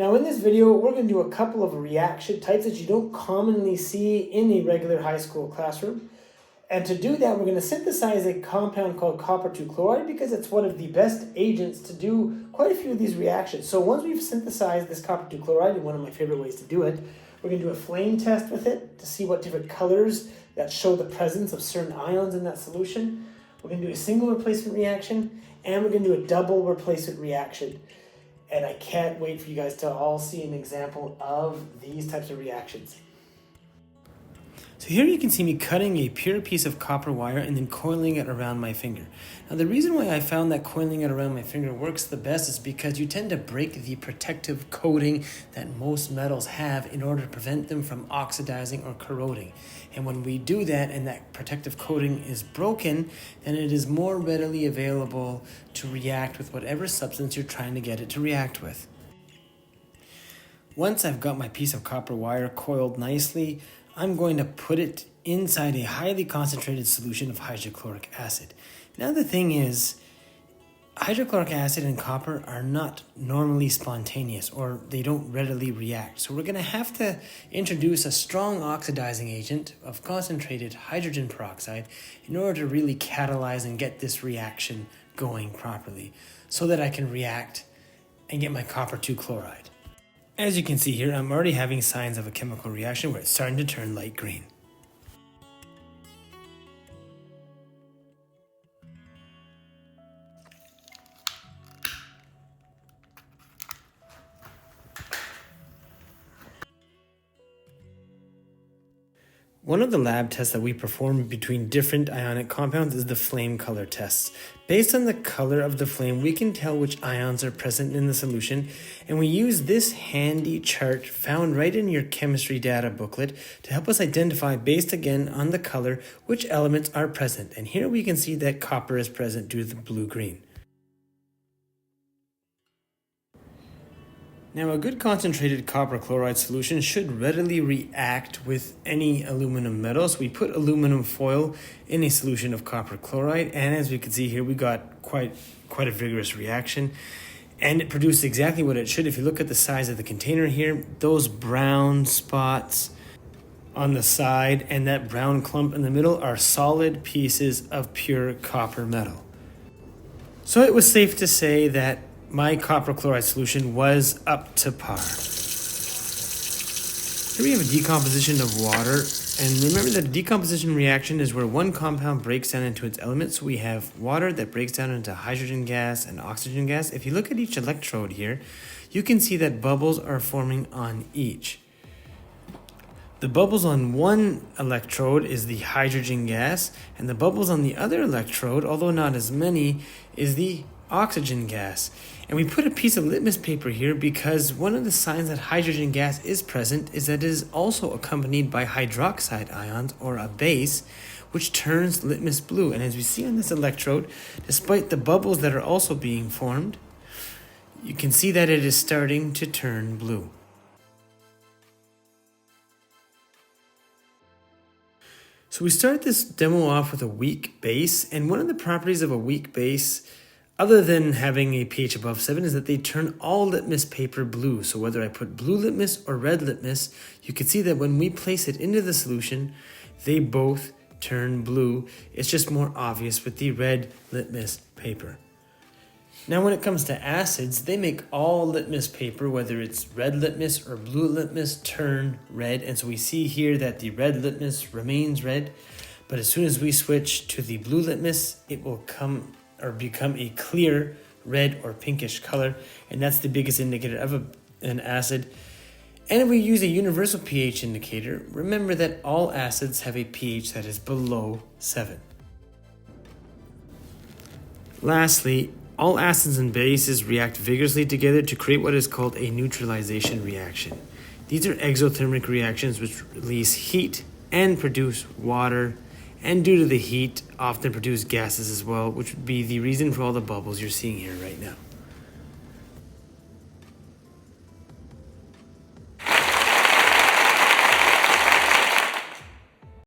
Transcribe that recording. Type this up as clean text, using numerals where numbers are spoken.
Now in this video, we're going to do a couple of reaction types that you don't commonly see in a regular high school classroom. And to do that, we're going to synthesize a compound called copper 2 chloride because it's one of the best agents to do quite a few of these reactions. So once we've synthesized this copper 2 chloride, and one of my favorite ways to do it, we're going to do a flame test with it to see what different colors that show the presence of certain ions in that solution. We're going to do a single replacement reaction, and we're going to do a double replacement reaction. And I can't wait for you guys to all see an example of these types of reactions. So here you can see me cutting a pure piece of copper wire and then coiling it around my finger. Now the reason why I found that coiling it around my finger works the best is because you tend to break the protective coating that most metals have in order to prevent them from oxidizing or corroding. And when we do that and that protective coating is broken, then it is more readily available to react with whatever substance you're trying to get it to react with. Once I've got my piece of copper wire coiled nicely, I'm going to put it inside a highly concentrated solution of hydrochloric acid. Now the thing is, hydrochloric acid and copper are not normally spontaneous, or they don't readily react. So we're going to have to introduce a strong oxidizing agent of concentrated hydrogen peroxide in order to really catalyze and get this reaction going properly so that I can react and get my copper 2 chloride. As you can see here, I'm already having signs of a chemical reaction where it's starting to turn light green. One of the lab tests that we perform between different ionic compounds is the flame color tests. Based on the color of the flame, we can tell which ions are present in the solution, and we use this handy chart found right in your chemistry data booklet to help us identify, based again on the color, which elements are present. And here we can see that copper is present due to the blue-green. Now, a good concentrated copper chloride solution should readily react with any aluminum metal. So we put aluminum foil in a solution of copper chloride, and as we can see here, we got quite a vigorous reaction, and it produced exactly what it should. If you look at the size of the container here, those brown spots on the side and that brown clump in the middle are solid pieces of pure copper metal. So it was safe to say that my copper chloride solution was up to par. Here we have a decomposition of water, and remember that a decomposition reaction is where one compound breaks down into its elements. So we have water that breaks down into hydrogen gas and oxygen gas. If you look at each electrode here, you can see that bubbles are forming on each. The bubbles on one electrode is the hydrogen gas, and the bubbles on the other electrode, although not as many, is the oxygen gas. And we put a piece of litmus paper here because one of the signs that hydrogen gas is present is that it is also accompanied by hydroxide ions, or a base, which turns litmus blue. And as we see on this electrode, despite the bubbles that are also being formed, you can see that it is starting to turn blue. So we start this demo off with a weak base, and one of the properties of a weak base, other than having a pH above 7, is that they turn all litmus paper blue. So whether I put blue litmus or red litmus, you can see that when we place it into the solution, they both turn blue. It's just more obvious with the red litmus paper. Now when it comes to acids, they make all litmus paper, whether it's red litmus or blue litmus, turn red. And so we see here that the red litmus remains red, but as soon as we switch to the blue litmus, it will become a clear red or pinkish color, and that's the biggest indicator of an acid. And if we use a universal pH indicator, remember that all acids have a pH that is below 7. Lastly, all acids and bases react vigorously together to create what is called a neutralization reaction. These are exothermic reactions which release heat and produce water, and due to the heat, often produce gases as well, which would be the reason for all the bubbles you're seeing here right now.